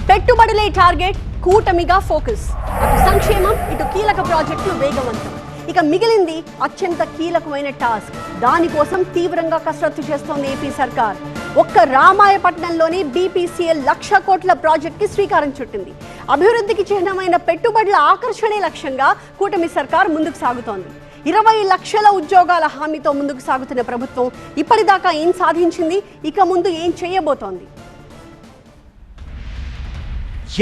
పెట్టుబడులే target, కూటమిగా focus. అటు సంక్షేమం, ఇటు కీలక ప్రాజెక్టులు వేగవంతం. ఇక మిగిలింది అత్యంత కీలకమైన టాస్క్. దానికోసం తీవ్రంగా కసరత్తు చేస్తోంది ఏపీ సర్కార్. ఒక్క రామాయపట్నంలోని బీపీసీఎల్ 1,00,000 కోట్ల ప్రాజెక్టుకి శ్రీకారం చుట్టింది. అభివృద్ధికి చిహ్నమైన పెట్టుబడుల ఆకర్షణే లక్ష్యంగా కూటమి సర్కార్ ముందుకు సాగుతోంది. 20 లక్షల ఉద్యోగాల హామీతో ముందుకు సాగుతున్న ప్రభుత్వం ఇప్పటిదాకా ఏం సాధించింది, ఇక ముందు ఏం చేయబోతోంది?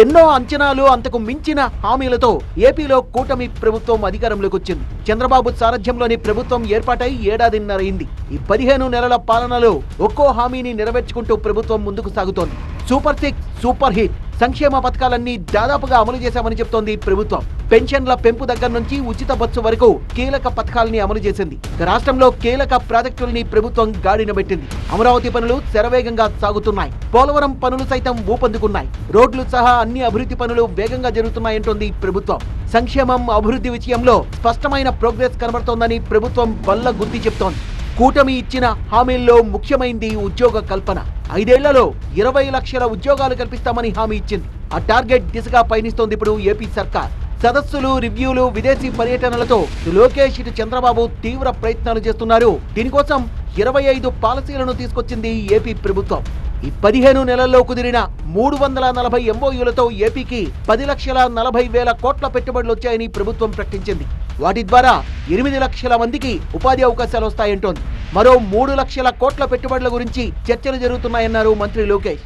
ఎన్నో అంచనాలు, అంతకు మించిన హామీలతో ఏపీలో కూటమి ప్రభుత్వం అధికారంలోకి వచ్చింది. చంద్రబాబు సారథ్యంలోని ప్రభుత్వం ఏర్పాటై ఏడాదిన్నరైంది. ఈ 15 నెలల పాలనలో ఒక్కో హామీని నెరవేర్చుకుంటూ ప్రభుత్వం ముందుకు సాగుతోంది. సూపర్ 6, సూపర్ హిట్ సంక్షేమ పథకాలన్నీ దాదాపుగా అమలు చేశామని చెప్తోంది ప్రభుత్వం. పెన్షన్ల పెంపు దగ్గర నుంచి ఉచిత బస్సు వరకు కీలక పథకాలని అమలు చేసింది. రాష్ట్రంలో కీలక ప్రాజెక్టుల్ని ప్రభుత్వం గాడిన పెట్టింది. అమరావతి పనులు శరవేగంగా సాగుతున్నాయి. పోలవరం పనులు సైతం ఊపందుకున్నాయి. రోడ్లు సహా అన్ని అభివృద్ధి పనులు వేగంగా జరుగుతున్నాయంటోంది ప్రభుత్వం. సంక్షేమం, అభివృద్ధి విషయంలో స్పష్టమైన ప్రోగ్రెస్ కనబడుతోందని ప్రభుత్వం బల్ల గుద్ది చెప్తోంది. కూటమి ఇచ్చిన హామీల్లో ముఖ్యమైంది ఉద్యోగ కల్పన. 5 ఏళ్లలో 20 లక్షల ఉద్యోగాలు కల్పిస్తామని హామీ ఇచ్చింది. ఆ టార్గెట్ దిశగా పయనిస్తోంది ఇప్పుడు ఏపీ సర్కార్. సదస్సులు, రివ్యూలు, విదేశీ పర్యటనలతో లోకేష్, ఇటు చంద్రబాబు తీవ్ర ప్రయత్నాలు చేస్తున్నారు. దీనికోసం 25 పాలసీలను తీసుకొచ్చింది ఏపీ ప్రభుత్వం. ఈ 15 నెలల్లో కుదిరిన 340 ఎంఓయూలతో ఏపీకి 10,40,000 కోట్ల పెట్టుబడులు వచ్చాయని ప్రభుత్వం ప్రకటించింది. వాటి ద్వారా 8 లక్షల మందికి ఉపాధి అవకాశాలు వస్తాయంటోంది. మరో 3 లక్షల కోట్ల పెట్టుబడుల గురించి చర్చలు జరుగుతున్నాయన్నారు మంత్రి Lokesh.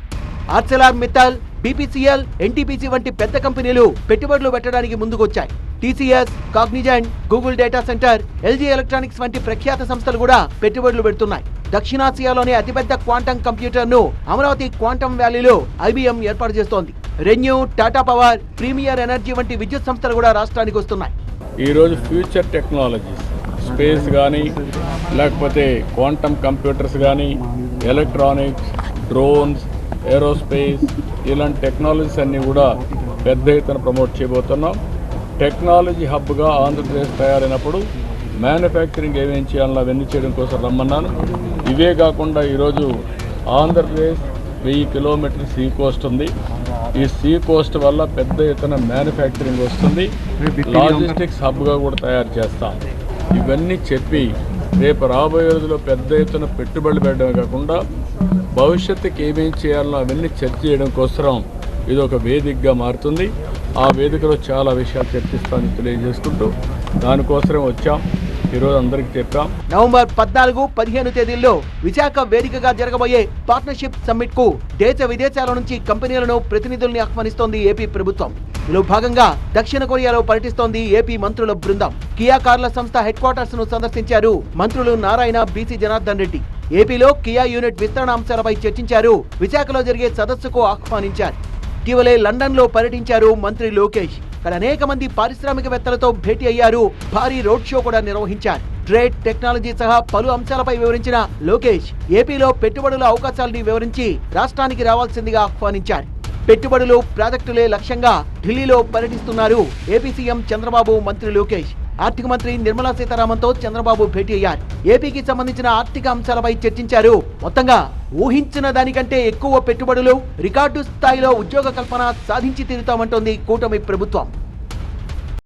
Arcelor Mittal, BPCL, NTPC వంటి పెద్ద కంపెనీలు పెట్టుబడులు పెట్టడానికి ముందుకొచ్చాయి. TCS, Cognizant, Google data centre, LG electronics వంటి ప్రఖ్యాత సంస్థలు కూడా పెట్టుబడులు పెడుతున్నాయి. దక్షిణాసియాలోని అతిపెద్ద క్వాంటం కంప్యూటర్ను అమరావతి క్వాంటం వ్యాలీలో ఐబీఎం ఏర్పాటు చేస్తోంది. ReNew, Tata power, premier energy వంటి విద్యుత్ సంస్థలు కూడా రాష్ట్రానికి వస్తున్నాయి. ఈరోజు ఫ్యూచర్ టెక్నాలజీస్, స్పేస్ కానీ, లేకపోతే క్వాంటమ్ కంప్యూటర్స్ కానీ, ఎలక్ట్రానిక్స్, డ్రోన్స్, ఏరోస్పేస్, ఇలాంటి టెక్నాలజీస్ అన్నీ కూడా పెద్ద ఎత్తున ప్రమోట్ చేయబోతున్నాం. టెక్నాలజీ హబ్గా ఆంధ్రప్రదేశ్ తయారైనప్పుడు మ్యానుఫ్యాక్చరింగ్ ఏమేం చేయాలో అవన్నీ చేయడం కోసం రమ్మన్నాను. ఇవే కాకుండా ఈరోజు ఆంధ్రప్రదేశ్ 1000 కిలోమీటర్ల సీ కోస్ట్ ఉంది. ఈ సీ కోస్ట్ వల్ల పెద్ద ఎత్తున మ్యానుఫ్యాక్చరింగ్ వస్తుంది. లాజిస్టిక్స్ హబ్గా కూడా తయారు చేస్తాం. ఇవన్నీ చెప్పి రేపు రాబోయే రోజుల్లో పెద్ద ఎత్తున పెట్టుబడులు పెట్టడమే కాకుండా భవిష్యత్తుకి ఏమేం చేయాలో అవన్నీ చర్చ చేయడం కోసం ఇది ఒక వేదికగా మారుతుంది. ఆ వేదికలో చాలా విషయాలు చర్చిస్తామని తెలియజేసుకుంటూ దానికోసమే వచ్చాం. ఈరోజు అందరికీ చెప్పాం. నవంబర్ 14, 15 తేదీల్లో విశాఖ వేదికగా జరగబోయే పార్ట్నర్షిప్ సమ్మిట్ కు దేశ విదేశాల నుంచి కంపెనీలను, ప్రతినిధుల్ని ఆహ్వానిస్తోంది ఏపీ ప్రభుత్వం. ఇందులో భాగంగా దక్షిణ కొరియాలో పర్యటిస్తోంది ఏపీ మంత్రుల బృందం. కియా కార్ల సంస్థ హెడ్ క్వార్టర్స్ ను సందర్శించారు మంత్రులు నారాయణ, బీసీ జనార్దన్ రెడ్డి. ఏపీలో కియా యూనిట్ విస్తరణ అంశాలపై చర్చించారు. విశాఖలో జరిగే సదస్సుకు ఆహ్వానించారు. ఇటీవలే లండన్ లో పర్యటించారు మంత్రి లోకేష్. ఇక్కడ అనేక మంది పారిశ్రామికవేత్తలతో భేటీ అయ్యారు. భారీ రోడ్ షో కూడా నిర్వహించారు. ట్రేడ్, టెక్నాలజీ సహా పలు అంశాలపై వివరించిన లోకేష్ ఏపీలో పెట్టుబడుల అవకాశాలని వివరించి రాష్ట్రానికి రావాల్సిందిగా ఆహ్వానించారు. పెట్టుబడులు, ప్రాజెక్టులే లక్ష్యంగా ఢిల్లీలో పర్యటిస్తున్నారు ఏపీ సీఎం చంద్రబాబు, మంత్రి లోకేష్. ఆర్థిక మంత్రి నిర్మలా సీతారామన్తో చంద్రబాబు భేటీ అయ్యారు. ఏపీకి సంబంధించిన ఆర్థిక అంశాలపై చర్చించారు. మొత్తంగా ఊహించిన దానికంటే ఎక్కువ పెట్టుబడులు, రికార్డు స్థాయిలో ఉద్యోగ కల్పన సాధించి తీరుతామంటోంది కూటమి ప్రభుత్వం.